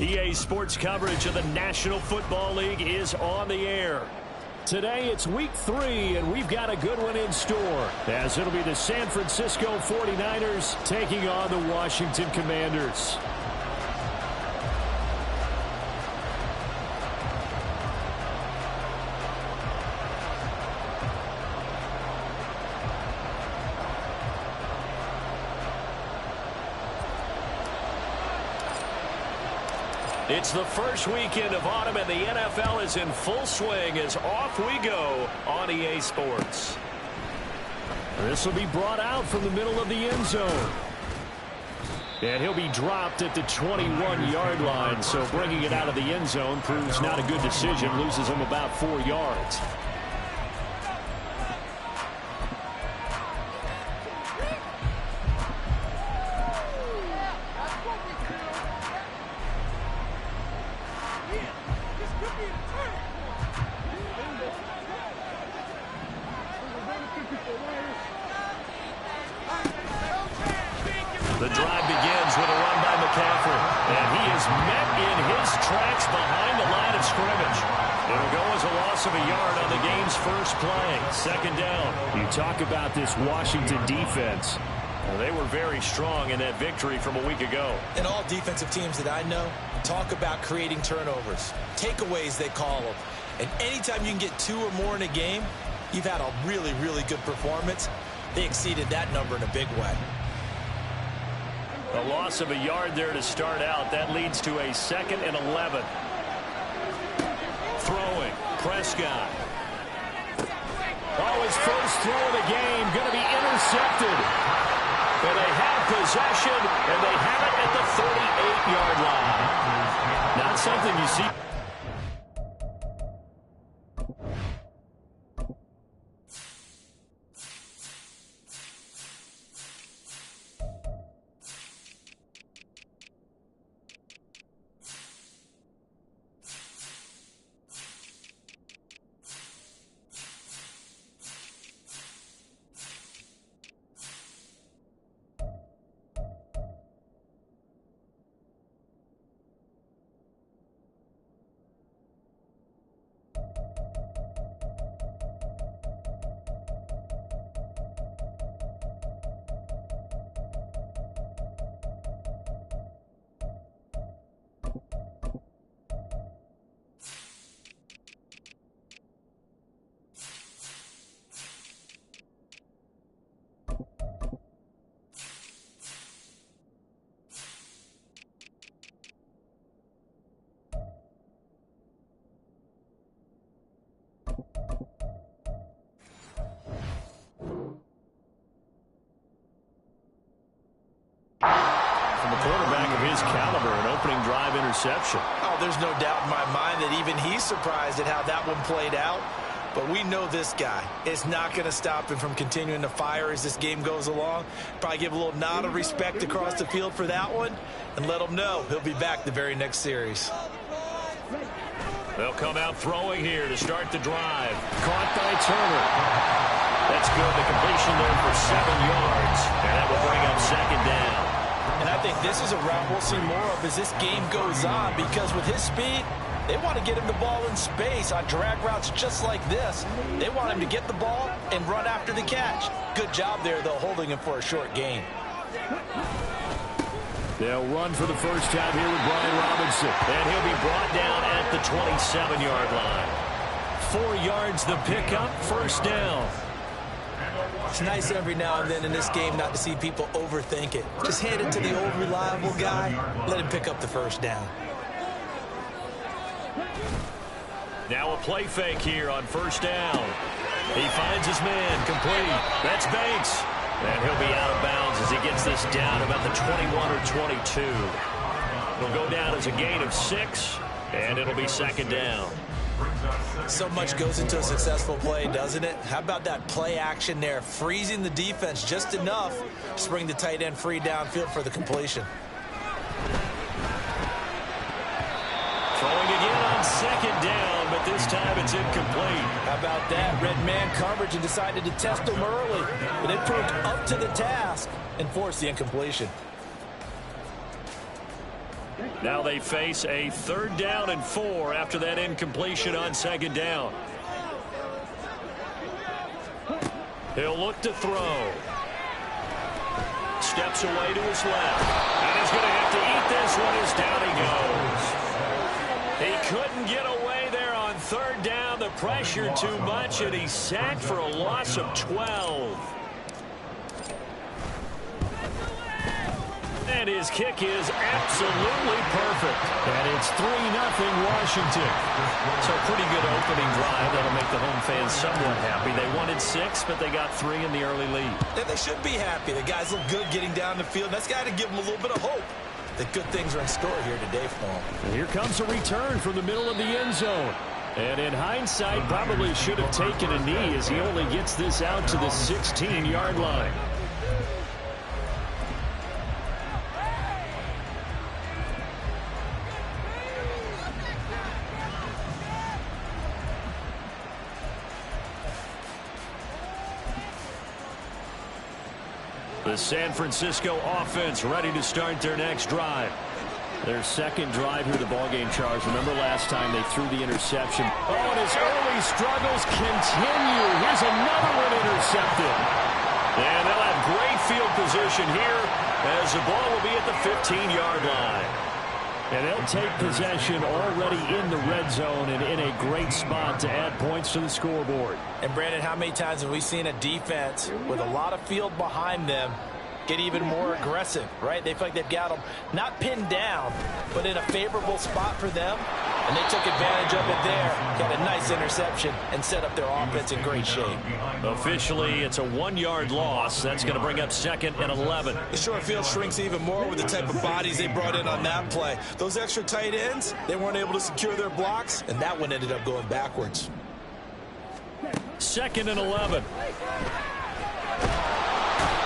EA Sports coverage of the National Football League is on the air. Today it's week 3, and we've got a good one in store, as it'll be the San Francisco 49ers taking on the Washington Commanders. It's the first weekend of autumn, and the NFL is in full swing as off we go on EA Sports. This will be brought out from the middle of the end zone. And he'll be dropped at the 21-yard line, so bringing it out of the end zone proves not a good decision, loses him about 4 yards. The drive begins with a run by McCaffrey, and he is met in his tracks behind the line of scrimmage. It'll go as a loss of a yard on the game's first play. Second down. You talk about this Washington defense. Well, they were very strong in that victory from a week ago. And all defensive teams that I know talk about creating turnovers. Takeaways, they call them. And anytime you can get 2 or more in a game, you've had a really, really good performance. They exceeded that number in a big way. A loss of a yard there to start out. That leads to a 2nd and 11. Throwing. Prescott. Oh, his first throw of the game going to be intercepted. And they have possession, and they have it at the 38-yard line. Not something you see. From a quarterback of his caliber, an opening drive interception. Oh, there's no doubt in my mind that even he's surprised at how that one played out. But we know this guy is not going to stop him from continuing to fire as this game goes along. Probably give a little nod of respect across the field for that one and let him know he'll be back the very next series. They'll come out throwing here to start the drive. Caught by Turner. That's good. The completion there for 7 yards. And that will bring up 2nd down. And I think this is a route we'll see more of as this game goes on, because with his speed, they want to get him the ball in space on drag routes just like this. They want him to get the ball and run after the catch. Good job there, though, holding him for a short gain. They'll run for the first time here with Brian Robinson. And he'll be brought down at the 27-yard line. 4 yards the pickup, first down. It's nice every now and then in this game not to see people overthink it. Just hand it to the old reliable guy. Let him pick up the first down. Now a play fake here on first down. He finds his man, complete. That's Banks. And he'll be out of bounds as he gets this down about the 21 or 22. It'll go down as a gain of 6, and it'll be 2nd down. So much goes into a successful play, doesn't it? How about that play action there, freezing the defense just enough to bring the tight end free downfield for the completion. Throwing again on 2nd down, but this time it's incomplete. How about that? Red man coverage and decided to test him early, but it proved up to the task and forced the incompletion. Now they face a 3rd down and 4 after that incompletion on 2nd down. He'll look to throw. Steps away to his left. And he's going to have to eat this one as down he goes. He couldn't get away there on 3rd down. The pressure too much, and he's sacked for a loss of 12. And his kick is absolutely perfect. And it's 3-0 Washington. So pretty good opening drive. That'll make the home fans somewhat happy. They wanted 6, but they got 3 in the early lead. And they should be happy. The guys look good getting down the field. That's got to give them a little bit of hope that good things are in store here today for them. And here comes a return from the middle of the end zone. And in hindsight, probably should have taken a knee as he only gets this out to the 16-yard line. The San Francisco offense ready to start their next drive. Their second drive here, the ballgame, Charles. Remember last time they threw the interception. Oh, and his early struggles continue. Here's another one intercepted. And they'll have great field position here as the ball will be at the 15-yard line. And they'll take possession already in the red zone and in a great spot to add points to the scoreboard. And, Brandon, how many times have we seen a defense with a lot of field behind them get even more aggressive, right? They feel like they've got them not pinned down, but in a favorable spot for them, and they took advantage of it there. Got a nice interception and set up their offense in great shape. Officially, it's a 1-yard loss. That's going to bring up 2nd and 11. The short field shrinks even more with the type of bodies they brought in on that play. Those extra tight ends, they weren't able to secure their blocks, and that one ended up going backwards. 2nd and 11.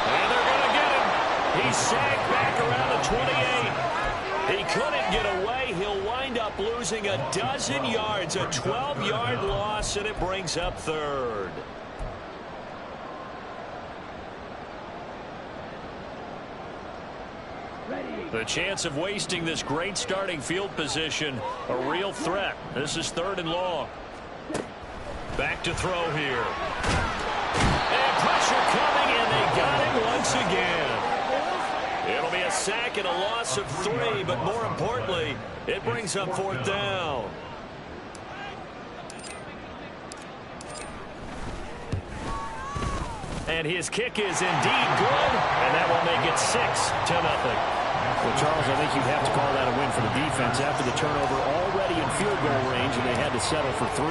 And they're going to get him. He's sacked back around the 28. He couldn't get away. He'll wind up losing a dozen yards, a 12-yard loss, and it brings up 3rd. The chance of wasting this great starting field position, a real threat. This is 3rd and long. Back to throw here. And pressure coming, and they got him once again. It'll be a sack and a loss of 3, but more importantly, it brings up 4th down. And his kick is indeed good, and that will make it 6-0. Well, Charles, I think you'd have to call that a win for the defense after the turnover already in field goal range, and they had to settle for 3.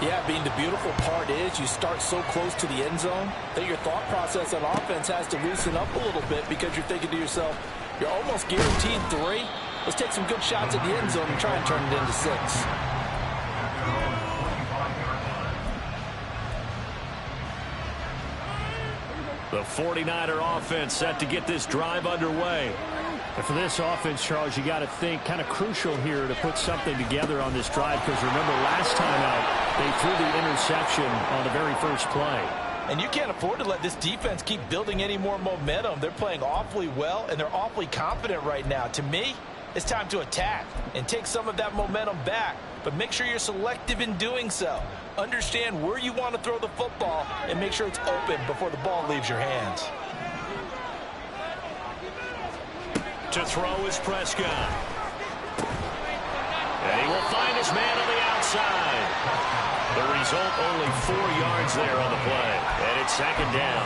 Yeah, Bean, the beautiful part is you start so close to the end zone that your thought process on offense has to loosen up a little bit because you're thinking to yourself, you're almost guaranteed 3. Let's take some good shots at the end zone and try and turn it into 6. The 49er offense set to get this drive underway. And for this offense, Charles, you got to think kind of crucial here to put something together on this drive because remember last time out, they threw the interception on the very first play. And you can't afford to let this defense keep building any more momentum. They're playing awfully well, and they're awfully confident right now. To me, it's time to attack and take some of that momentum back, but make sure you're selective in doing so. Understand where you want to throw the football and make sure it's open before the ball leaves your hands. To throw is Prescott. And he will find his man on the outside. The result, only 4 yards there on the play. And it's 2nd down.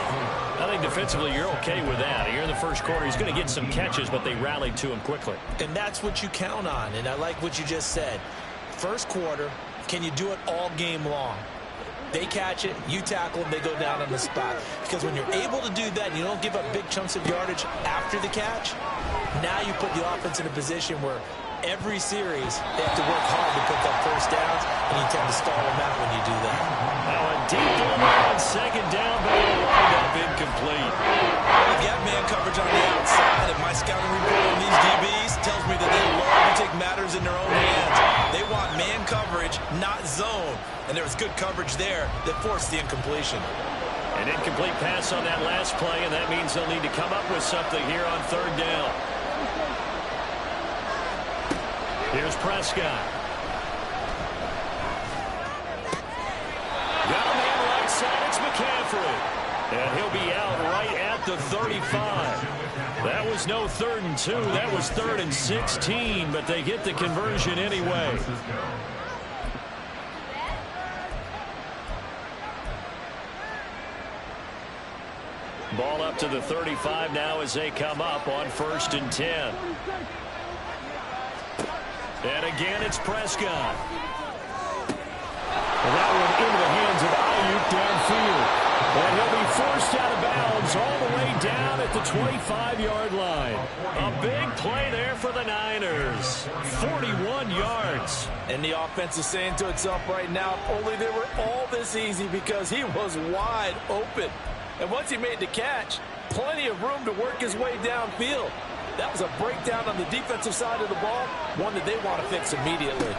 I think defensively you're okay with that. Here in the first quarter, he's going to get some catches, but they rallied to him quickly. And that's what you count on, and I like what you just said. First quarter, can you do it all game long? They catch it, you tackle them, they go down on the spot. Because when you're able to do that and you don't give up big chunks of yardage after the catch, now you put the offense in a position where every series they have to work hard to pick up first downs, and you tend to stall them out when you do that. Now a deep delivery on 2nd down, but it'll wind up incomplete. I've got man coverage on the outside, and my scouting report on these DBs tells me that they love to take matters in their own hands. They want man coverage, not zone. And there was good coverage there that forced the incompletion. An incomplete pass on that last play, and that means they'll need to come up with something here on 3rd down. Here's Prescott. Got a man right side. It's McCaffrey. And he'll be out right at the 35. That was no 3rd and 2. That was 3rd and 16, but they get the conversion anyway. Ball up to the 35 now as they come up on 1st and 10. And again, it's Prescott. And that one into the hands of Ayuk downfield. And he'll be forced out of bounds all the way down at the 25-yard line. A big play there for the Niners. 41 yards. And the offense is saying to itself right now, only they were all this easy because he was wide open. And once he made the catch, plenty of room to work his way downfield. That was a breakdown on the defensive side of the ball, one that they want to fix immediately.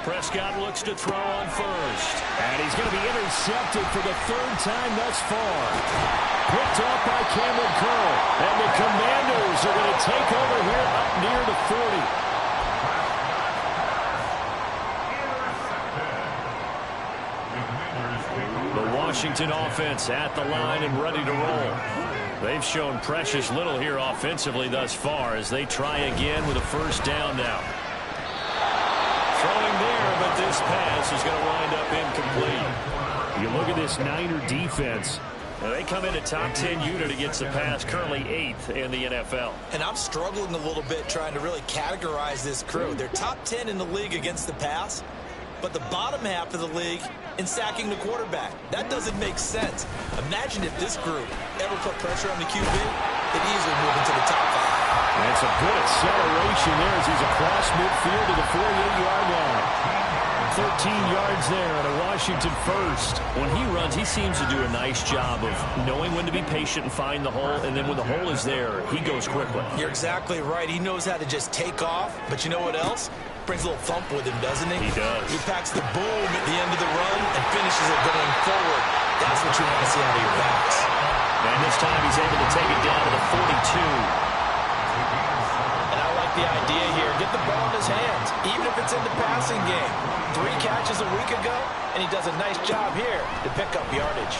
Prescott looks to throw on first. And he's going to be intercepted for the 3rd time thus far. Picked off by Cameron Curl. And the Commanders are going to take over here up near the 40. The Washington offense at the line and ready to roll. They've shown precious little here offensively thus far as they try again with a 1st down now. Throwing there, but this pass is going to wind up incomplete. You look at this Niner defense. They come in a top 10 unit against the pass, currently 8th in the NFL. And I'm struggling a little bit trying to really categorize this crew. They're top 10 in the league against the pass, but the bottom half of the league in sacking the quarterback. That doesn't make sense. Imagine if this group ever put pressure on the QB, they'd easily move into the top 5. And some good acceleration there as he's across midfield to the 48-yard line. 13 yards there and a Washington 1st. When he runs, he seems to do a nice job of knowing when to be patient and find the hole, and then when the hole is there, he goes quickly. You're exactly right. He knows how to just take off, but you know what else? Brings a little thump with him, doesn't he? He does. He packs the boom at the end of the run and finishes it going forward. That's what you want to see out of your backs. And this time he's able to take it down to the 42. And I like the idea here. Get the ball in his hands, even if it's in the passing game. 3 catches a week ago, and he does a nice job here to pick up yardage.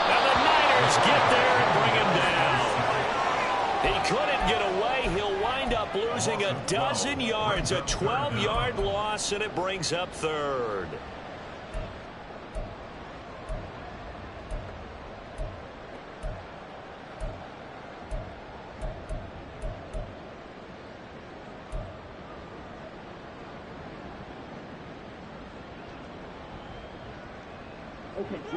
And the Niners get there and bring him down. He couldn't get away. He'll wind up losing a dozen yards, a 12-yard loss, and it brings up 3rd.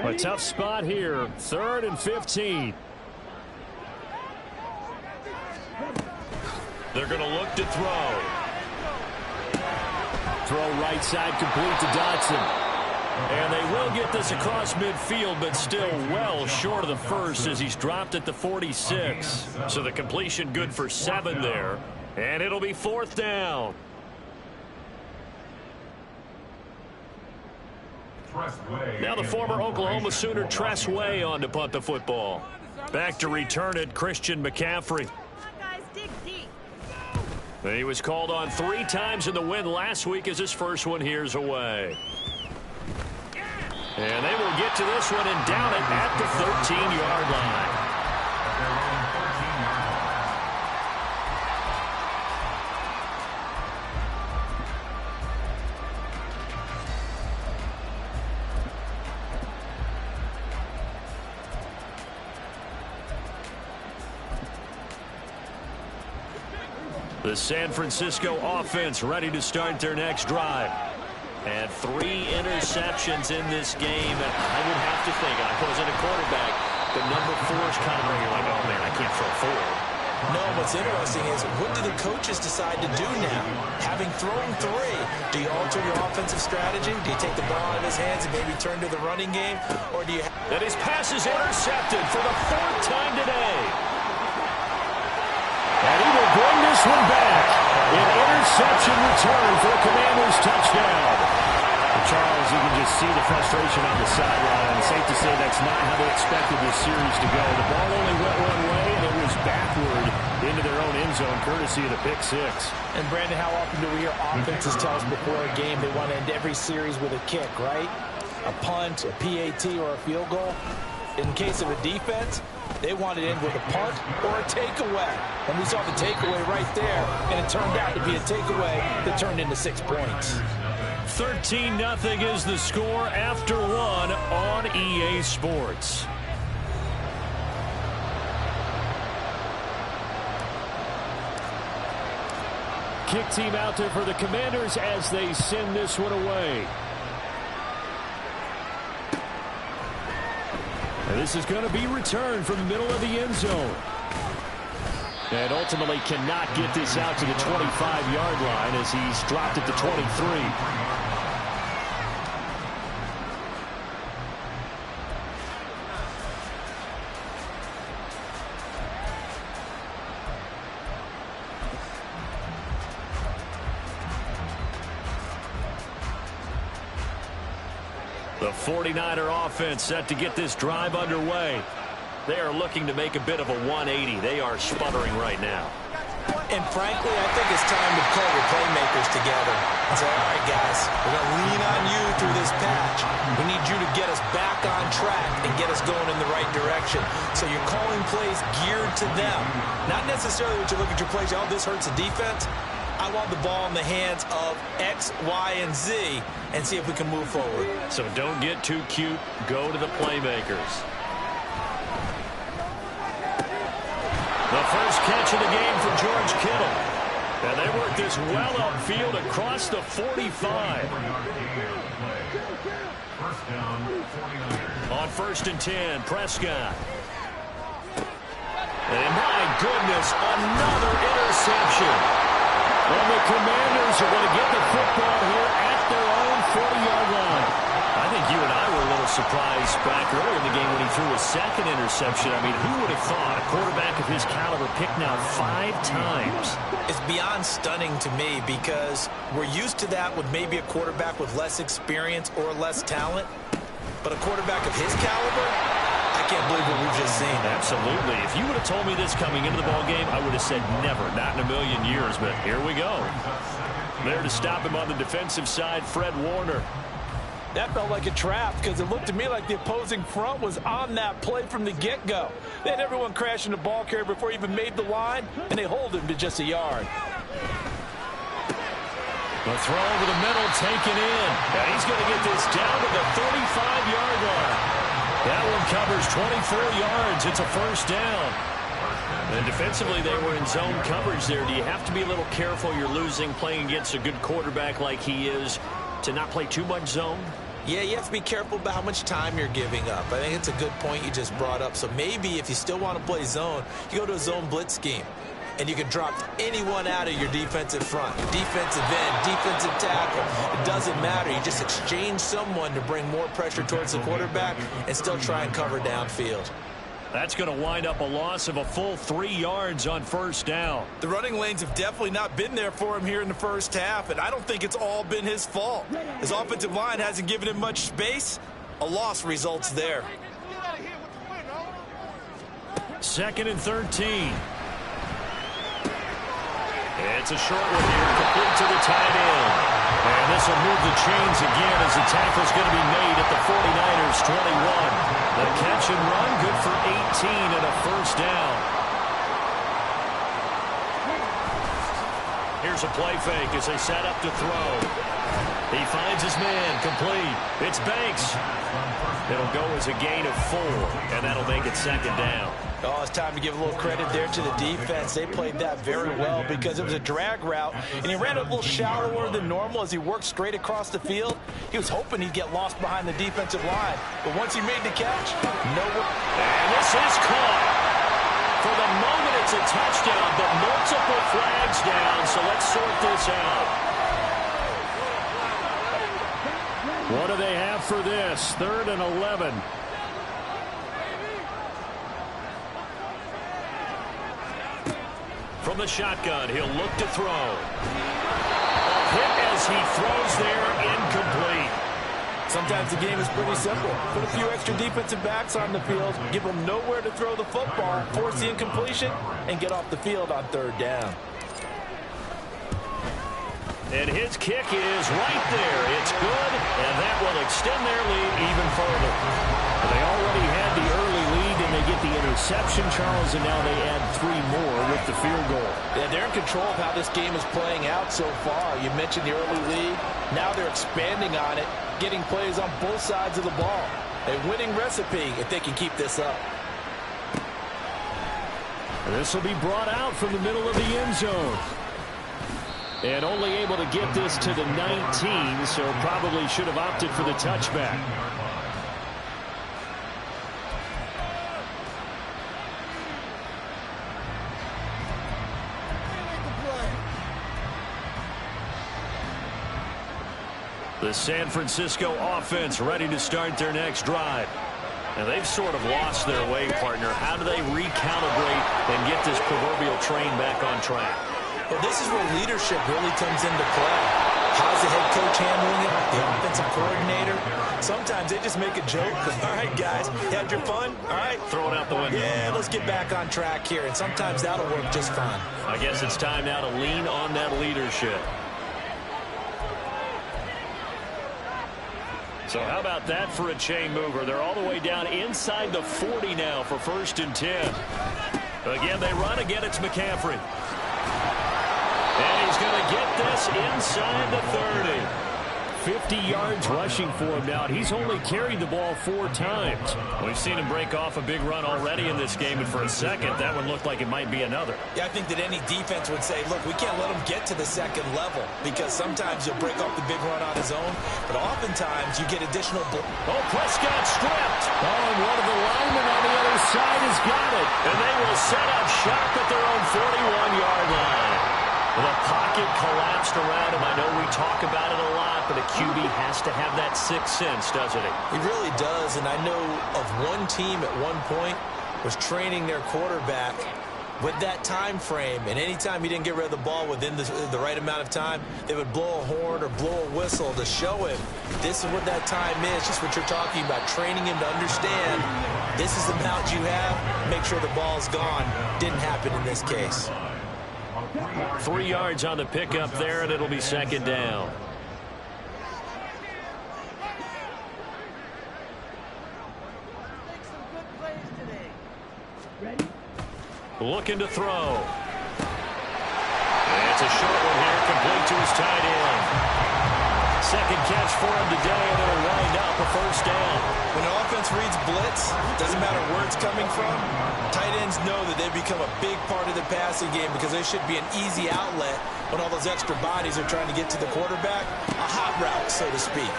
A tough spot here. 3rd and 15. They're going to look to throw. Throw right side complete to Dotson. And they will get this across midfield, but still well short of the 1st as he's dropped at the 46. So the completion good for 7 there. And it'll be 4th down. Now the former Oklahoma Sooner Tress Way on to punt the football. Back to return it, Christian McCaffrey. He was called on 3 times in the win last week as his first one here's away. And they will get to this one and down it at the 13-yard line. The San Francisco offense ready to start their next drive. And 3 interceptions in this game. And I would have to think, I wasn't a quarterback, the number 4 is kind of where you're like, oh, man, I can't throw 4. No, what's interesting is what do the coaches decide to do now? Having thrown 3, do you alter your offensive strategy? Do you take the ball out of his hands and maybe turn to the running game? Or do you... And his pass is intercepted for the 4th time today. And he will bring this one back. An interception return for a Commanders touchdown. And Charles, you can just see the frustration on the sideline. Safe to say that's not how they expected this series to go. The ball only went one way, and it was backward into their own end zone, courtesy of the pick six. And, Brandon, how often do we hear offenses tell us before a game they want to end every series with a kick, right? A punt, a PAT, or a field goal. In case of a defense, they wanted to end with a punt or a takeaway. And we saw the takeaway right there, and it turned out to be a takeaway that turned into 6 points. 13-0 is the score after one on EA Sports. Kick team out there for the Commanders as they send this one away. And this is going to be returned from the middle of the end zone. And ultimately cannot get this out to the 25-yard line as he's dropped it to 23. The 49er offense set to get this drive underway. They are looking to make a bit of a 180. They are sputtering right now. And frankly, I think it's time to call your playmakers together and say, all right, guys, we're going to lean on you through this patch. We need you to get us back on track and get us going in the right direction. So you're calling plays geared to them. Not necessarily when you look at your plays, oh, this hurts the defense. I want the ball in the hands of X, Y, and Z and see if we can move forward. So don't get too cute. Go to the playmakers. The first catch of the game for George Kittle. And they work this well upfield across the 45. On 1st and 10, Prescott. And my goodness, another interception. Well, the Commanders are going to get the football here at their own 40-yard line. I think you and I were a little surprised back earlier in the game when he threw a second interception. I mean, who would have thought a quarterback of his caliber picked now 5 times? It's beyond stunning to me because we're used to that with maybe a quarterback with less experience or less talent. But a quarterback of his caliber, I can't believe what we've just seen. Absolutely. If you would have told me this coming into the ball game, I would have said never, not in a million years. But here we go. There to stop him on the defensive side, Fred Warner. That felt like a trap because it looked to me like the opposing front was on that play from the get-go. They had everyone crashing the ball carrier before he even made the line, and they hold him to just a yard. The throw over the middle taken in. And he's going to get this down to the 35-yard line. That one covers 24 yards. It's a first down. And defensively, they were in zone coverage there. Do you have to be a little careful? You're losing playing against a good quarterback like he is to not play too much zone? Yeah, you have to be careful about how much time you're giving up. I think it's a good point you just brought up. So maybe if you still want to play zone, you go to a zone blitz scheme. And you can drop anyone out of your defensive front, defensive end, defensive tackle. It doesn't matter. You just exchange someone to bring more pressure towards the quarterback and still try and cover downfield. That's going to wind up a loss of a full 3 yards on first down. The running lanes have definitely not been there for him here in the first half, and I don't think it's all been his fault. His offensive line hasn't given him much space. A loss results there. 2nd and 13. It's a short one here, complete to the tight end. And this will move the chains again as the tackle's going to be made at the 49ers' 21. The catch and run, good for 18 and a first down. Here's a play fake as they set up to throw. He finds his man, complete. It's Banks. It'll go as a gain of 4, and that'll make it 2nd down. Oh, it's time to give a little credit there to the defense. They played that very well because it was a drag route, and he ran it a little shallower than normal as he worked straight across the field. He was hoping he'd get lost behind the defensive line, but once he made the catch, nowhere. And this is caught. For the moment, it's a touchdown, but multiple flags down, so let's sort this out. What do they have for this? 3rd and 11. From the shotgun, he'll look to throw. A hit as he throws there, incomplete. Sometimes the game is pretty simple. Put a few extra defensive backs on the field, give them nowhere to throw the football, force the incompletion, and get off the field on third down. And his kick is right there. It's good, and that will extend their lead even further. They already had the early lead, and they get the interception, Charles, and now they add 3 more with the field goal. Yeah, they're in control of how this game is playing out so far. You mentioned the early lead. Now they're expanding on it, getting plays on both sides of the ball. A winning recipe if they can keep this up. This will be brought out from the middle of the end zone. And only able to get this to the 19, so probably should have opted for the touchback. The San Francisco offense ready to start their next drive. And they've sort of lost their way, partner. How do they recalibrate and get this proverbial train back on track? Well, this is where leadership really comes into play. How's the head coach handling it? The offensive coordinator? Sometimes they just make a joke. All right, guys, you had your fun? All right. Throw it out the window. Yeah, let's get back on track here. And sometimes that'll work just fine. I guess it's time now to lean on that leadership. So how about that for a chain mover? They're all the way down inside the 40 now for 1st and 10. Again, they run. Again, it's McCaffrey. And he's going to get this inside the 30. 50 yards rushing for him now. He's only carried the ball 4 times. We've seen him break off a big run already in this game, and for a second, that one looked like it might be another. Yeah, I think that any defense would say, look, we can't let him get to the second level because sometimes you'll break off the big run on his own, but oftentimes you get additional. Oh, Prescott stripped. Oh, and one of the linemen on the other side has got it. And they will set up shop at their own 41-yard line. The pocket collapsed around him. I know we talk about it a lot, but a QB has to have that sixth sense, doesn't it? He really does, and I know of one team at one point was training their quarterback with that time frame, and anytime he didn't get rid of the ball within the right amount of time, they would blow a horn or blow a whistle to show him this is what that time is, just what you're talking about, training him to understand this is the amount you have, make sure the ball's gone. Didn't happen in this case. 3 yards on the pickup there, and it'll be 2nd down. Looking to throw. And it's a short one here, complete to his tight end. Second catch for him today, and it'll wind up a 1st down. When an offense reads blitz, doesn't matter where it's coming from, tight ends know that they become a big part of the passing game because there should be an easy outlet when all those extra bodies are trying to get to the quarterback. A hot route, so to speak.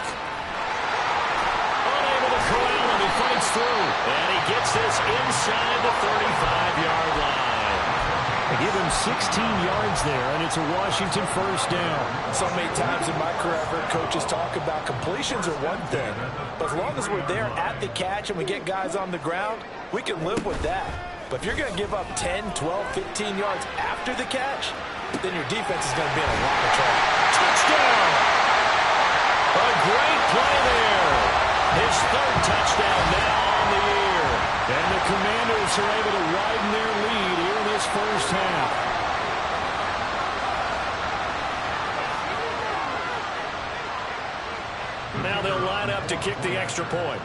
Unable to corral him, he fights through. And he gets this inside the 35-yard line. They give him 16 yards there, and it's a Washington 1st down. So many times in my career, I've heard coaches talk about completions are one thing, but as long as we're there at the catch and we get guys on the ground, we can live with that. But if you're going to give up 10, 12, 15 yards after the catch, then your defense is going to be in a lot of trouble. Touchdown! A great play there. His 3rd touchdown now on the year. And the Commanders are able to widen their lead here in this 1st half. Now they'll line up to kick the extra point.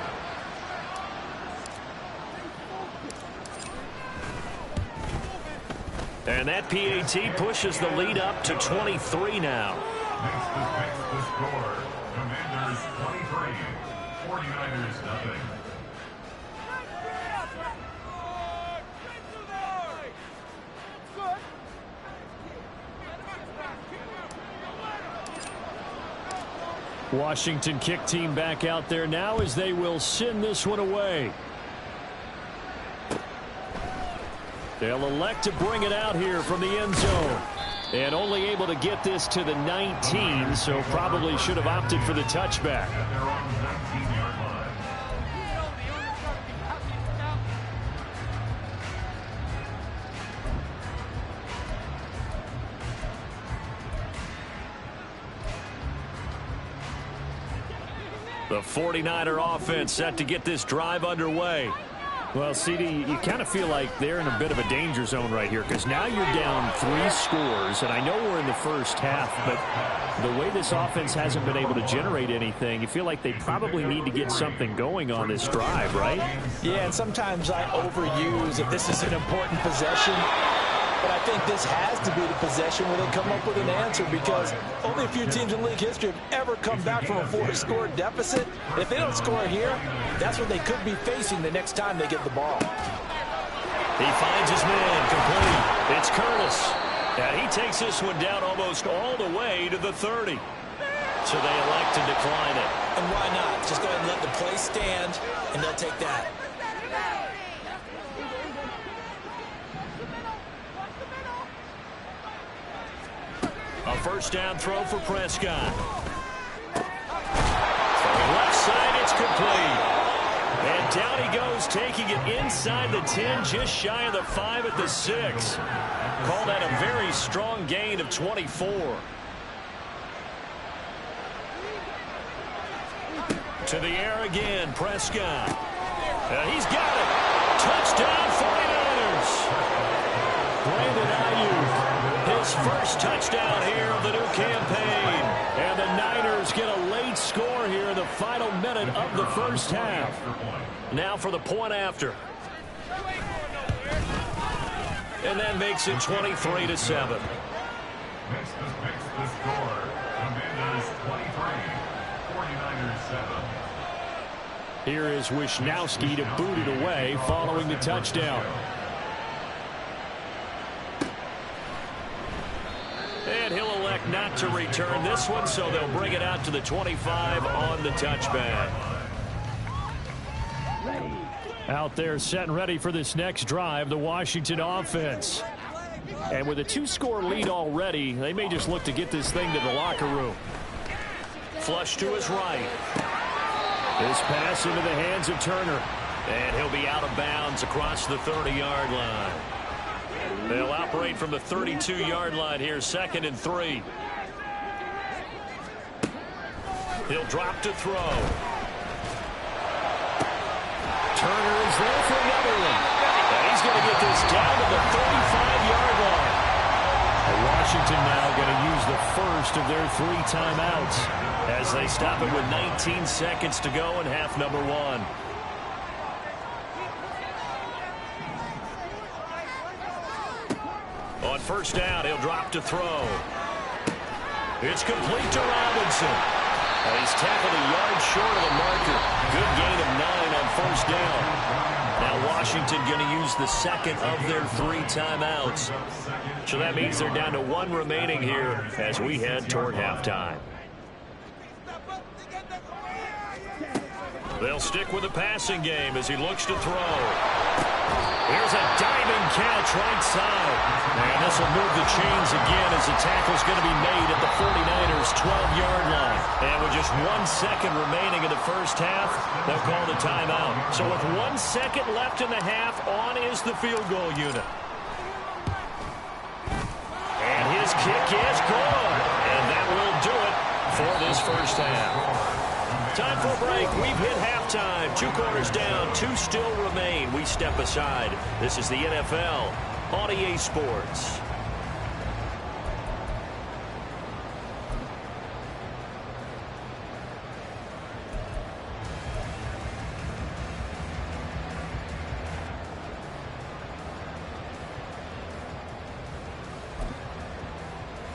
And that PAT pushes the lead up to 23 now. Next the score. Commanders 23, 49ers nothing. Washington kick team back out there now as they will send this one away. They'll elect to bring it out here from the end zone. And only able to get this to the 19, so probably should have opted for the touchback. They're on the 19-yard line. The 49er offense set to get this drive underway. Well, CD, you kind of feel like they're in a bit of a danger zone right here because now you're down 3 scores, and I know we're in the first half, but the way this offense hasn't been able to generate anything, you feel like they probably need to get something going on this drive, right? Yeah, and sometimes I overuse if this is an important possession. But I think this has to be the possession where they come up with an answer because only a few teams in league history have ever come back from a 4-score deficit. And if they don't score here, that's what they could be facing the next time they get the ball. He finds his man complete. It's Curtis. And he takes this one down almost all the way to the 30. So they elect to decline it. And why not? Just go ahead and let the play stand, and they'll take that. A first down throw for Prescott. Left side, it's complete. And down he goes, taking it inside the 10, just shy of the 5 at the 6. Call that a very strong gain of 24. To the air again, Prescott. And he's got it. Touchdown, 49ers. Brandon Ayuk. His first touchdown here of the new campaign. And the Niners get a late score here in the final minute of the first half. Now for the point after. And that makes it 23-7. Makes the score. Commanders 23, 49ers 7. Here is Wisnowski to boot it away following the touchdown. And he'll elect not to return this one, so they'll bring it out to the 25 on the touchback. Out there set and ready for this next drive, the Washington offense. And with a 2-score lead already, they may just look to get this thing to the locker room. Flush to his right. This pass into the hands of Turner. And he'll be out of bounds across the 30-yard line. They'll operate from the 32-yard line here, 2nd and 3. He'll drop to throw. Turner is there for another one. And he's going to get this down to the 35-yard line. And Washington now going to use the first of their 3 timeouts as they stop it with 19 seconds to go in half number 1. On first down, he'll drop to throw. It's complete to Robinson. And he's tackled a yard short of the marker. Good gain of 9 on first down. Now Washington going to use the second of their 3 timeouts. So that means they're down to 1 remaining here as we head toward halftime. They'll stick with the passing game as he looks to throw. Here's a diving catch right side. And this will move the chains again as the tackle's going to be made at the 49ers' 12-yard line. And with just 1 second remaining in the first half, they'll call the timeout. So with 1 second left in the half, on is the field goal unit. And his kick is good. And that will do it for this first half. Time for a break. We've hit halftime. 2 quarters down. 2 still remain. We step aside. This is the NFL on EA Sports.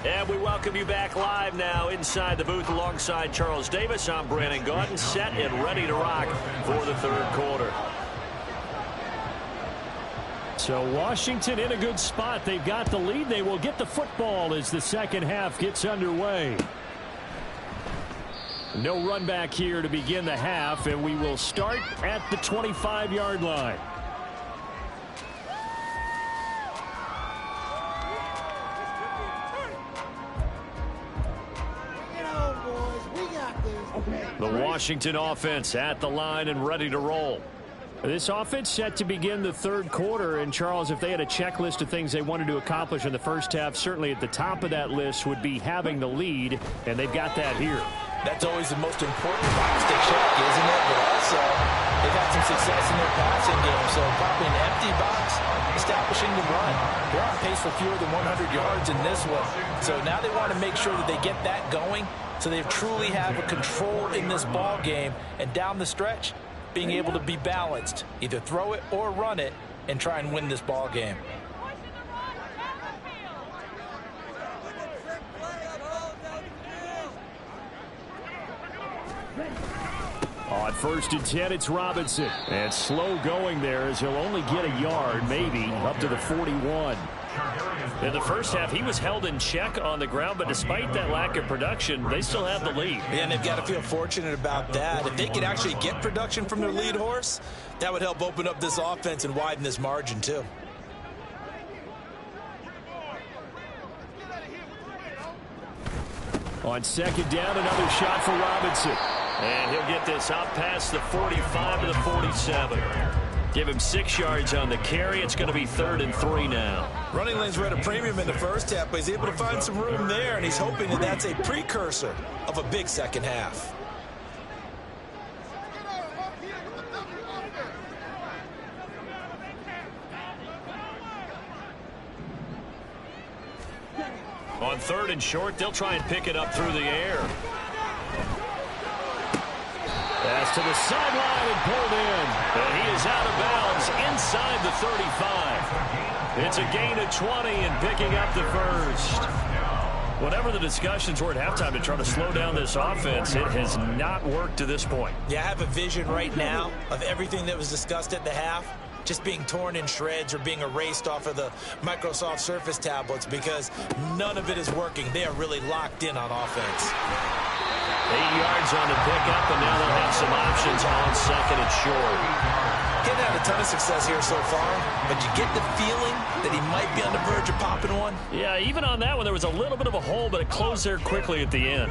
And we welcome you back live now inside the booth alongside Charles Davis. I'm Brandon Gaudin, set and ready to rock for the 3rd quarter. So Washington in a good spot. They've got the lead. They will get the football as the second half gets underway. No run back here to begin the half, and we will start at the 25-yard line. The Washington offense at the line and ready to roll. This offense set to begin the 3rd quarter. And, Charles, if they had a checklist of things they wanted to accomplish in the first half, certainly at the top of that list would be having the lead, and they've got that here. That's always the most important box to check, isn't it? But also, they've had some success in their passing game, so probably an empty box, establishing the run. They're on pace for fewer than 100 yards in this one. So now they want to make sure that they get that going so they truly have a control in this ball game, and down the stretch, being able to be balanced, either throw it or run it, and try and win this ball game. On 1st and 10, it's Robinson. And slow going there as he'll only get a yard, maybe, up to the 41. In the first half, he was held in check on the ground, but despite that lack of production, they still have the lead. Yeah, and they've got to feel fortunate about that. If they could actually get production from their lead horse, that would help open up this offense and widen this margin, too. On 2nd down, another shot for Robinson. And he'll get this out past the 45 to the 47. Give him 6 yards on the carry. It's going to be 3rd and 3 now. Running lanes were at a premium in the first half, but he's able to find some room there, and he's hoping that that's a precursor of a big second half. On 3rd and short, they'll try and pick it up through the air. Pass to the sideline and pulled in. And he is out of bounds inside the 35. It's a gain of 20 and picking up the first. Whatever the discussions were at halftime to try to slow down this offense, it has not worked to this point. Yeah, I have a vision right now of everything that was discussed at the half just being torn in shreds or being erased off of the Microsoft Surface tablets because none of it is working. They are really locked in on offense. 8 yards on the pickup, and now they'll have some options on 2nd and short. Getting had a ton of success here so far, but you get the feeling that he might be on the verge of popping one. Yeah, even on that one, there was a little bit of a hole, but it closed there quickly at the end.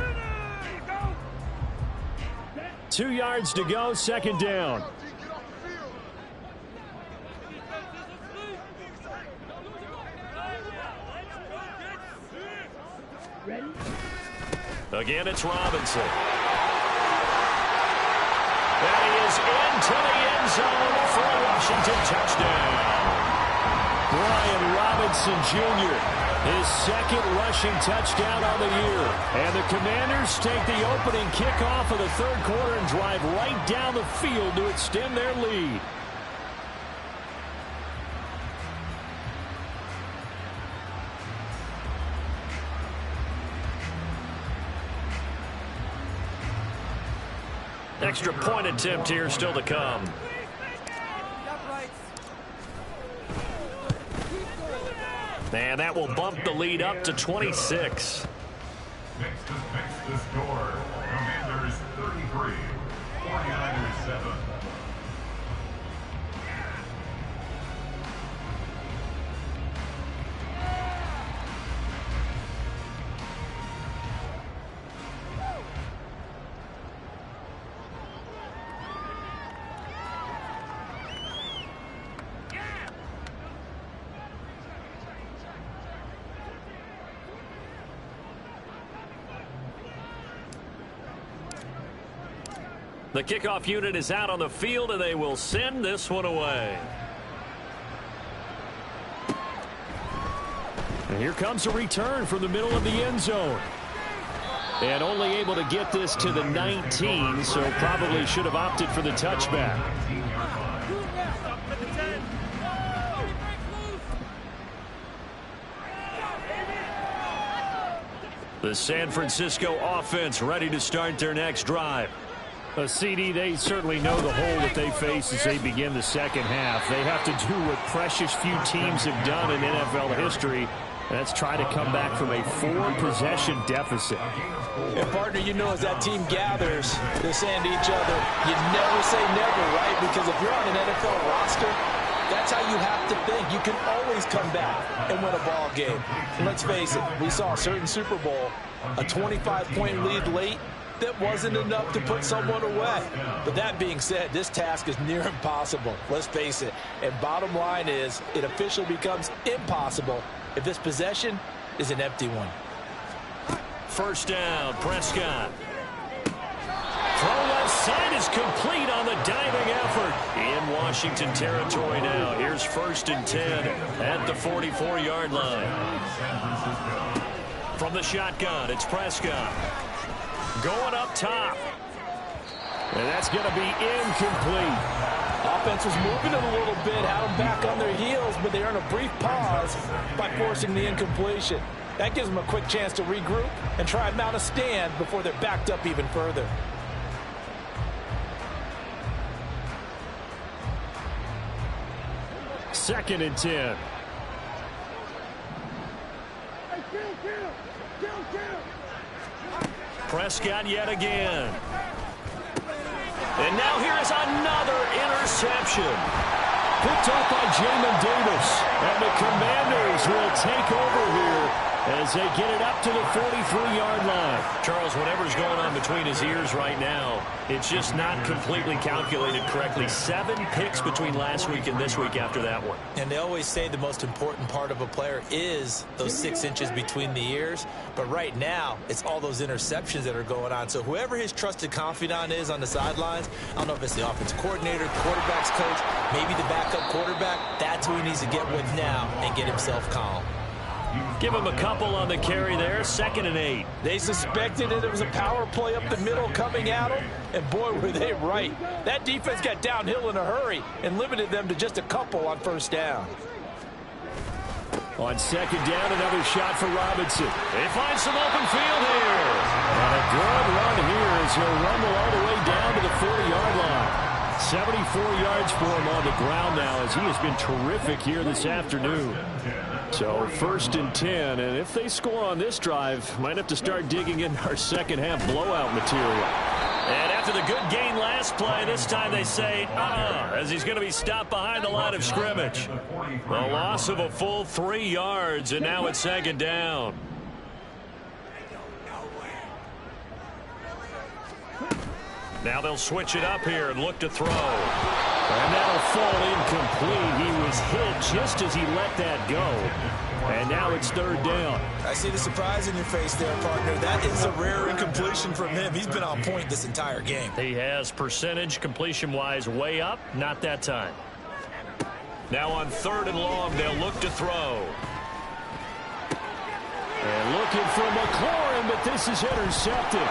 2 yards to go, 2nd down. Again, it's Robinson. And he is into the end zone for a Washington touchdown. Brian Robinson Jr., his 2nd rushing touchdown on the year. And the Commanders take the opening kickoff of the 3rd quarter and drive right down the field to extend their lead. Extra point attempt here still to come. And that will bump the lead up to 26. Next the score. Commanders 33, 49ers 7. The kickoff unit is out on the field, and they will send this one away. And here comes a return from the middle of the end zone. And only able to get this to the 19, so probably should have opted for the touchback. The San Francisco offense ready to start their next drive. CD, they certainly know the hole that they face as they begin the 2nd half. They have to do what precious few teams have done in NFL history. That's try to come back from a 4-possession deficit. And, partner, you know as that team gathers, they're saying to each other, you never say never, right? Because if you're on an NFL roster, that's how you have to think. You can always come back and win a ball game. And let's face it, we saw a certain Super Bowl, a 25-point lead late, that wasn't enough to put someone away. But that being said, this task is near impossible. Let's face it. And bottom line is, it officially becomes impossible if this possession is an empty one. 1st down, Prescott. complete on the diving effort. In Washington territory now. Here's 1st and 10 at the 44-yard line. From the shotgun, it's Prescott. Going up top. And that's going to be incomplete. Offense was moving it a little bit, had them back on their heels, but they earned a brief pause by forcing the incompletion. That gives them a quick chance to regroup and try and mount a stand before they're backed up even further. Second and 10. Prescott yet again. And now here is another interception. Picked up by Jamin Davis. And the Commanders will take over here as they get it up to the 43-yard line. Charles, whatever's going on between his ears right now, it's just not completely calculated correctly. 7 picks between last week and this week after that one. And they always say the most important part of a player is those 6 inches between the ears. But right now, it's all those interceptions that are going on. So whoever his trusted confidant is on the sidelines, I don't know if it's the offensive coordinator, quarterback's coach, maybe the backup quarterback, that's who he needs to get with now and get himself calm. Give him a couple on the carry there. 2nd and 8. They suspected it was a power play up the middle coming at them, and boy, were they right. That defense got downhill in a hurry and limited them to just a couple on 1st down. On 2nd down, another shot for Robinson. They find some open field here. And a good run here as he'll rumble all the way down to the 40-yard line. 74 yards for him on the ground now as he has been terrific here this afternoon. So 1st and 10, and if they score on this drive, might have to start digging in our second half blowout material. And after the good gain last play, this time they say, as he's going to be stopped behind the line of scrimmage. A loss of a full 3 yards, and now it's 2nd down. Now they'll switch it up here and look to throw. And that'll fall incomplete. He was hit just as he let that go. And now it's 3rd down. I see the surprise in your face there, partner. That is a rare incompletion from him. He's been on point this entire game. He has percentage completion-wise way up. Not that time. Now on 3rd and long, they'll look to throw. And looking for McLaurin, but this is intercepted.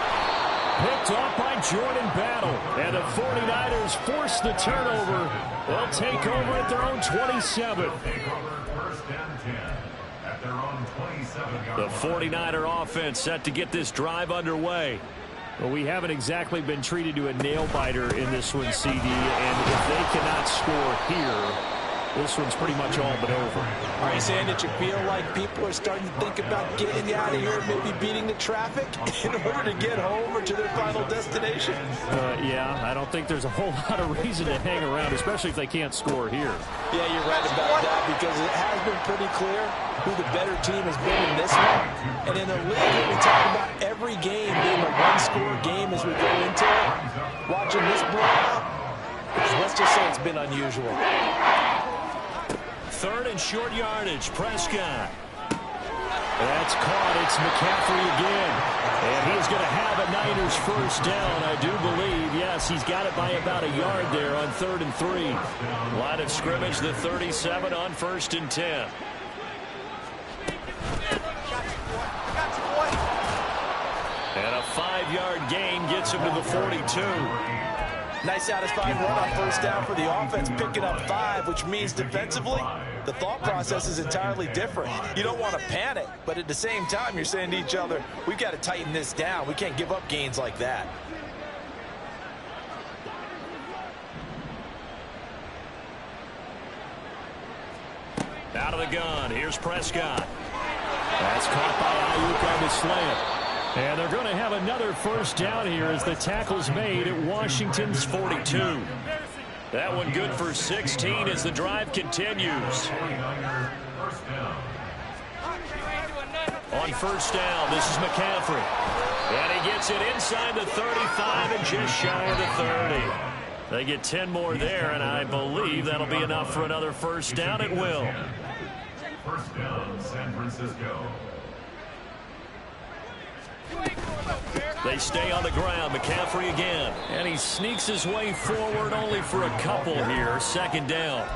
Picked off by Jordan Battle. And the 49ers force the turnover. They'll take over at their own 27. The 49er offense set to get this drive underway. Well, we haven't exactly been treated to a nail-biter in this one, CD. And if they cannot score here, this one's pretty much all but over. Are you saying that you feel like people are starting to think about getting out of here, maybe beating the traffic in order to get home or to their final destination? Yeah, I don't think there's a whole lot of reason to hang around, especially if they can't score here. Yeah, you're right about that because it has been pretty clear who the better team has been in this one. And in the league, we talk about every game being a one-score game as we go into it. Watching this blowout, let's just say it's been unusual. 3rd and short yardage. Prescott. That's caught. It's McCaffrey again. And he's going to have a Niners 1st down, I do believe. Yes, he's got it by about a yard there on 3rd and 3. Line of scrimmage, the 37 on 1st and 10. And a 5-yard gain gets him to the 42. Nice satisfying run on 1st down for the offense, picking up 5, which means defensively, the thought process is entirely different. You don't want to panic, but at the same time, you're saying to each other, we've got to tighten this down. We can't give up gains like that. Out of the gun, here's Prescott. That's caught by Ayuk on the slant. And they're going to have another 1st down here as the tackle's made at Washington's 42. That one good for 16 as the drive continues. On 1st down, this is McCaffrey. And he gets it inside the 35 and just shy of the 30. They get 10 more there, and I believe that'll be enough for another 1st down. It will. 1st down, San Francisco. They stay on the ground. McCaffrey again. And he sneaks his way forward only for a couple here. Second down.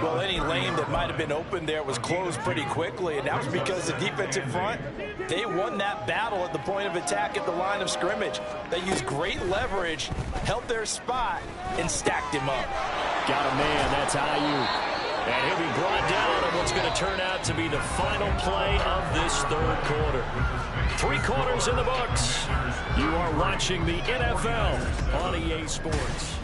Well, any lane that might have been open there was closed pretty quickly, and that was because the defensive front, they won that battle at the point of attack at the line of scrimmage. They used great leverage, held their spot, and stacked him up. Got a man. That's Ayuk. And he'll be brought down on what's going to turn out to be the final play of this third quarter. 3 quarters in the books. You are watching the NFL on EA Sports.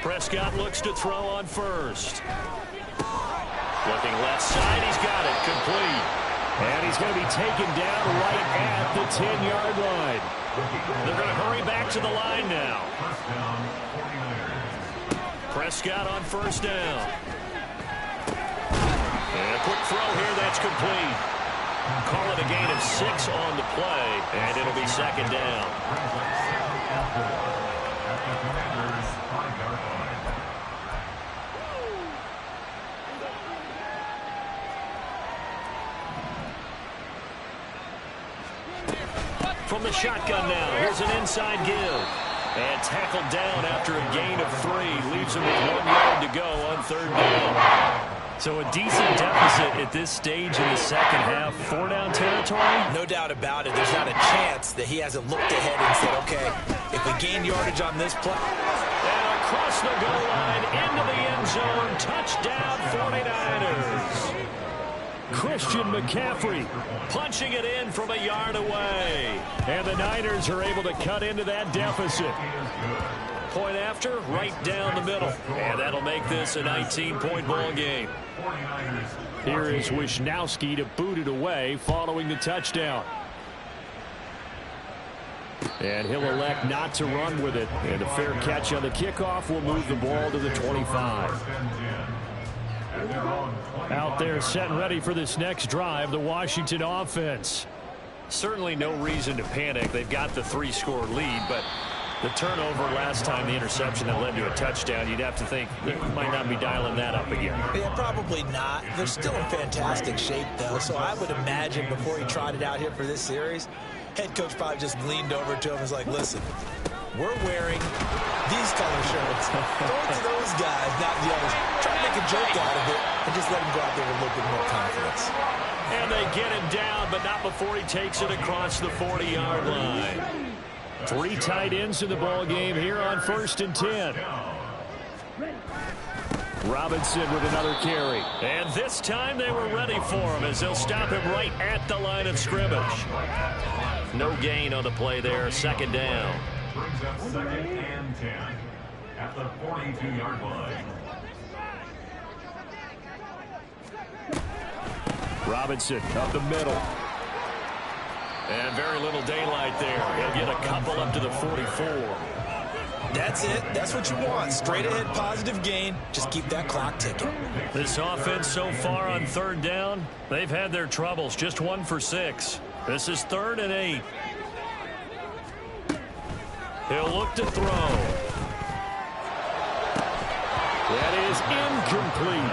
Prescott looks to throw on first. Looking left side, he's got it, complete. And he's going to be taken down right at the 10-yard line. They're going to hurry back to the line now. Prescott on first down. And a quick throw here, that's complete. Call it a gain of 6 on the play, and it'll be second down. From the shotgun now, here's an inside give. And tackled down after a gain of 3. Leaves him with 1 yard to go on third down. So a decent deficit at this stage in the second half. 4-down territory? No doubt about it. There's not a chance that he hasn't looked ahead and said, okay, if we gain yardage on this play. And across the goal line, into the end zone. Touchdown, 49ers. Christian McCaffrey Punching it in from a yard away. And the Niners are able to cut into that deficit. Point after, right down the middle. And that'll make this a 19-point ball game. Here is Wisnowski to boot it away following the touchdown. And he'll elect not to run with it. And a fair catch on the kickoff will move the ball to the 25. Out there set and ready for this next drive, the Washington offense. Certainly no reason to panic. They've got the 3-score lead, but the turnover last time, the interception that led to a touchdown, you'd have to think they might not be dialing that up again. Yeah, probably not. They're still in fantastic shape, though, so I would imagine before he trotted out here for this series, head coach probably just leaned over to him and was like, listen, we're wearing these color shirts. Throw it to those guys, not the others. Try to make a joke out of it and just let him go out there with a little bit more confidence. And they get him down, but not before he takes it across the 40-yard line. 3 tight ends in the ball game here on 1st and 10. Robinson with another carry. And this time they were ready for him as they'll stop him right at the line of scrimmage. No gain on the play there, second down. Brings up 2nd and 10 at the 42-yard line. Robinson up the middle. And very little daylight there. He'll get a couple up to the 44. That's it. That's what you want. Straight ahead positive gain. Just keep that clock ticking. This offense so far on third down, they've had their troubles. Just 1 for 6. This is 3rd and 8. He'll look to throw. That is incomplete.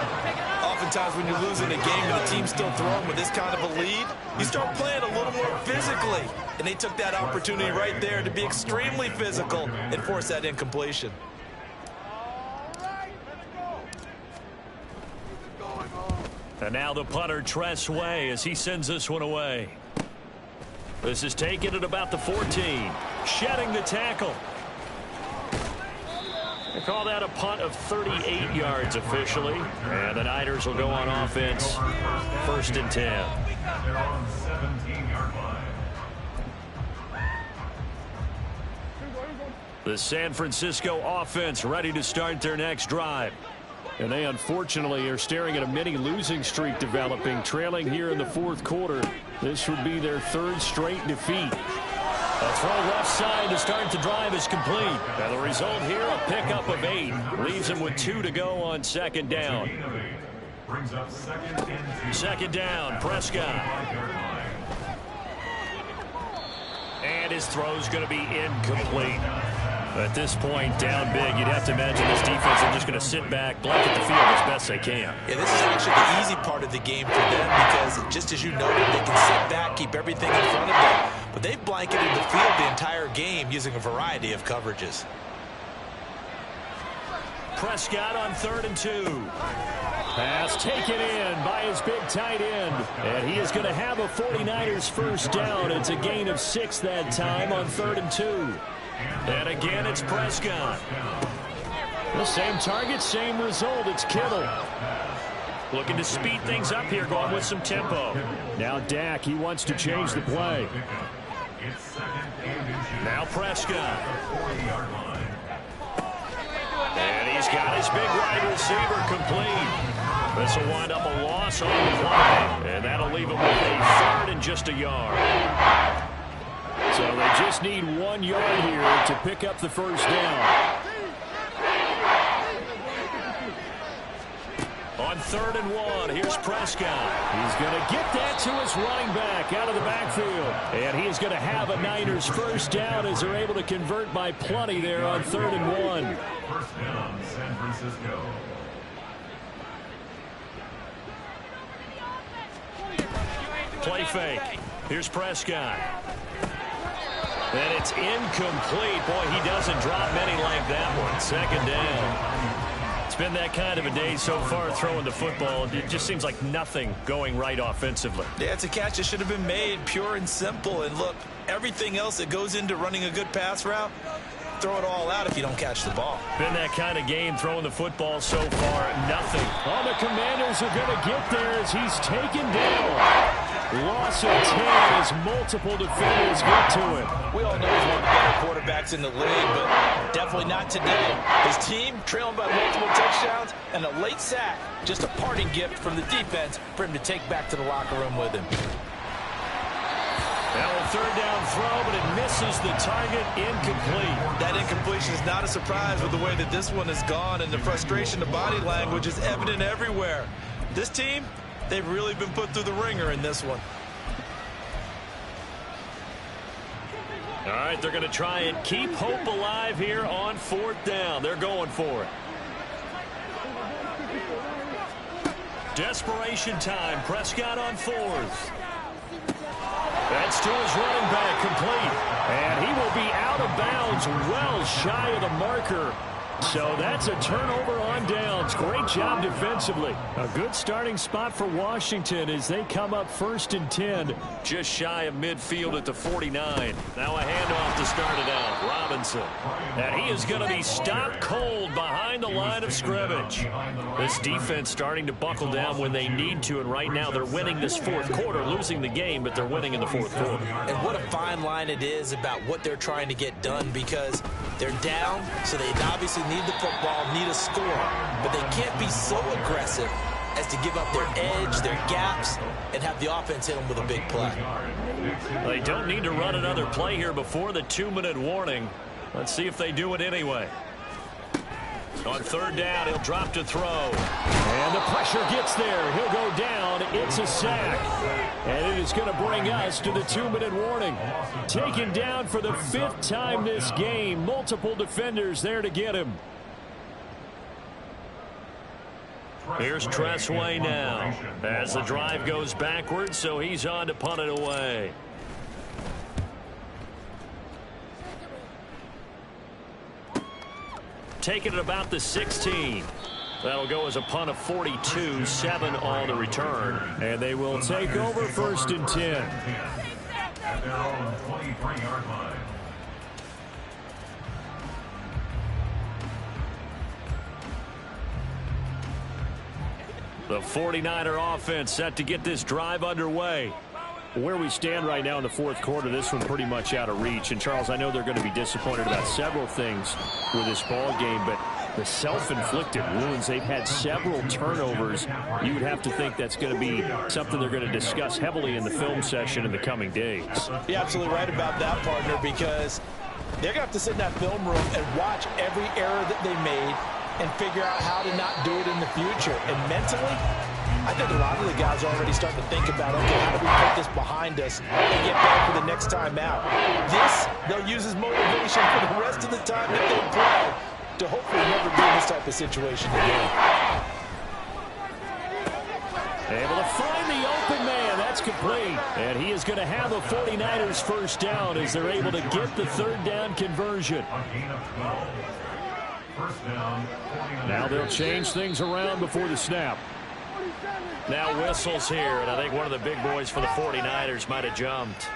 Oftentimes when you're losing a game and the team's still throwing with this kind of a lead, you start playing a little more physically. And they took that opportunity right there to be extremely physical and force that incompletion. And now the punter, Tress Way, as he sends this one away. This is taken at about the 14. Shedding the tackle. They call that a punt of 38 yards officially. And the Niners will go on offense. 1st and 10. They're on 17-yard line. The San Francisco offense ready to start their next drive. And they unfortunately are staring at a mini losing streak developing, trailing here in the 4th quarter. This would be their 3rd straight defeat. A throw left side to start the drive is complete. And the result here, a pickup of 8. Leaves him with 2 to go on 2nd down. Brings up 2nd and 2. 2nd down, Prescott. 5-yard line. And his throw's going to be incomplete. At this point, down big, you'd have to imagine this defense are just going to sit back, blanket the field as best they can. Yeah, this is actually the easy part of the game for them because, just as you noted, they can sit back, keep everything in front of them. But they've blanketed the field the entire game using a variety of coverages. Prescott on 3rd and 2. Pass taken in by his big tight end. And he is going to have a 49ers first down. It's a gain of 6 that time on 3rd and 2. And again, it's Prescott. The same target, same result. It's Kittle. Looking to speed things up here, going with some tempo. Now Dak, he wants to change the play. Now Prescott. And he's got his big wide receiver complete. This will wind up a loss on the play. And that'll leave him with a 3rd and just a yard. So they just need 1 yard here to pick up the first down. On 3rd and 1, here's Prescott. He's going to get that to his running back out of the backfield. And he is going to have a Niners first down as they're able to convert by plenty there on 3rd and 1. First down, San Francisco. Play fake. Here's Prescott. And it's incomplete. Boy, he doesn't drop many like that one. 2nd down. It's been that kind of a day so far throwing the football. It just seems like nothing going right offensively. Yeah, it's a catch that should have been made, pure and simple. And look, everything else that goes into running a good pass route, throw it all out if you don't catch the ball. Been that kind of game throwing the football so far. Nothing. Oh, the Commanders are going to get there as he's taken down. Loss of 10 as multiple defenders get to it. We all know he's one of the better quarterbacks in the league, but definitely not today. His team trailing by multiple touchdowns and a late sack. Just a parting gift from the defense for him to take back to the locker room with him. Now a 3rd down throw, but it misses the target. Incomplete. That incompletion is not a surprise with the way that this one has gone, and the frustration, the body language is evident everywhere. This team, they've really been put through the ringer in this one. All right, they're going to try and keep hope alive here on 4th down. They're going for it. Desperation time. Prescott on 4th. That's to his running back, complete. And he will be out of bounds, well shy of the marker. So that's a turnover on downs. Great job defensively. A good starting spot for Washington as they come up 1st and 10. Just shy of midfield at the 49. Now a handoff to start it out. Robinson. And he is going to be stopped cold behind the line of scrimmage. This defense starting to buckle down when they need to, and right now they're winning this 4th quarter, losing the game, but they're winning in the 4th quarter. And what a fine line it is about what they're trying to get done, because they're down, so they obviously need the football, need a score, but they can't be so aggressive as to give up their edge, their gaps, and have the offense hit them with a big play. They don't need to run another play here before the 2-minute warning. Let's see if they do it anyway. On 3rd down, he'll drop to throw. And the pressure gets there. He'll go down. It's a sack. And it is going to bring us to the 2-minute warning. Taken down for the 5th time this game. Multiple defenders there to get him. Here's Tressway now as the drive goes backwards, so he's on to punt it away. Taking it about the 16. That'll go as a punt of 42, 7 on the return. And they will take over 1st and 10. At their own 23-yard line. The 49er offense set to get this drive underway. Where we stand right now in the 4th quarter, this one pretty much out of reach. And, Charles, I know they're going to be disappointed about several things with this ball game, but the self-inflicted wounds, they've had several turnovers. You would have to think that's going to be something they're going to discuss heavily in the film session in the coming days. You're absolutely right about that, partner, because they're going to have to sit in that film room and watch every error that they made and figure out how to not do it in the future. And mentally, I think a lot of the guys are already starting to think about, okay, how do we put this behind us and get back for the next time out? This, they'll use as motivation for the rest of the time that they play to hopefully never be in this type of situation again. Able to find the open man. That's complete. And he is going to have a 49ers first down as they're able to get the third down conversion. Now they'll change things around before the snap. Now whistles here, and I think one of the big boys for the 49ers might have jumped.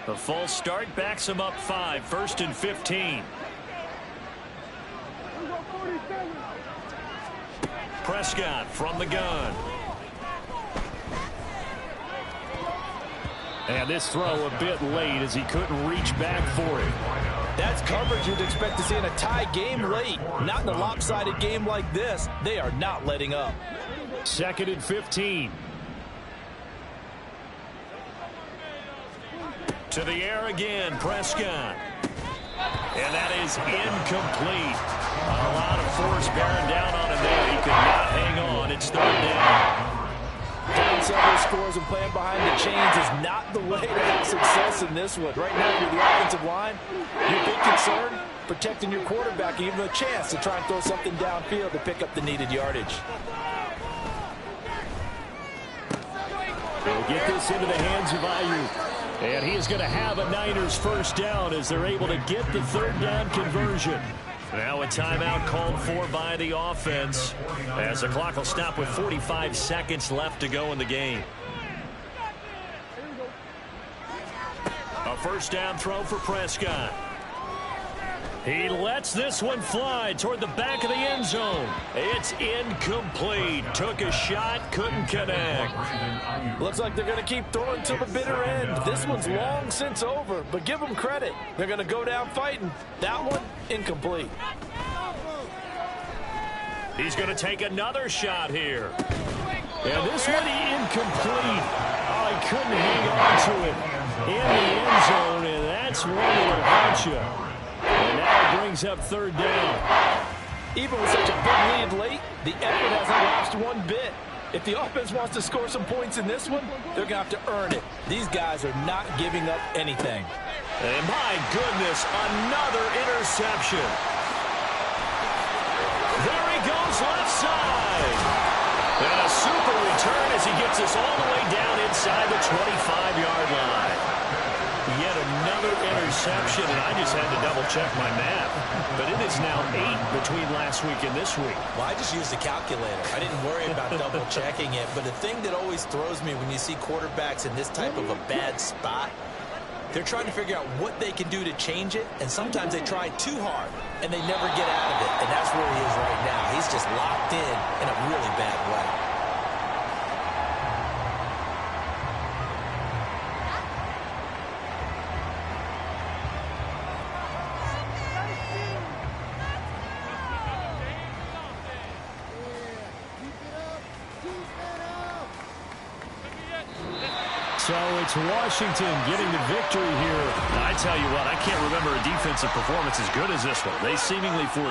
The full start backs him up 5, 1st and 15. Prescott from the gun. And this throw a bit late as he couldn't reach back for it. That's coverage you'd expect to see in a tie game late. Not in a lopsided game like this. They are not letting up. 2nd and 15. To the air again, Prescott. And that is incomplete. A lot of force bearing down on him there. He could not hang on. It's 3rd down. Down several scores and playing behind the chains is not the way to have success in this one. Right now, you're the offensive line. Your big concern, protecting your quarterback, and even a chance to try and throw something downfield to pick up the needed yardage. They'll get this into the hands of Ayuk. And he is going to have a Niners first down as they're able to get the third down conversion. Now a timeout called for by the offense as the clock will stop with 45 seconds left to go in the game. A first down throw for Prescott. He lets this one fly toward the back of the end zone. It's incomplete. Took a shot, couldn't connect. Looks like they're going to keep throwing to the bitter end. This one's long since over, but give them credit. They're going to go down fighting. That one, incomplete. He's going to take another shot here. And this one incomplete. Oh, he couldn't hang on to it in the end zone, and that's one that'll haunt you. And now it brings up third down. Even with such a big lead late, the effort hasn't lapsed one bit. If the offense wants to score some points in this one, they're going to have to earn it. These guys are not giving up anything. And my goodness, another interception. There he goes left side. And a super return as he gets us all the way down inside the 25-yard line. Yet another interception, and I just had to double-check my math. But it is now 8 between last week and this week. Well, I just used a calculator. I didn't worry about double-checking it. But the thing that always throws me when you see quarterbacks in this type of a bad spot, they're trying to figure out what they can do to change it, and sometimes they try too hard, and they never get out of it. And that's where he is right now. He's just locked in a really bad way. So it's Washington getting the victory here. I tell you what, I can't remember a defensive performance as good as this one. They seemingly forced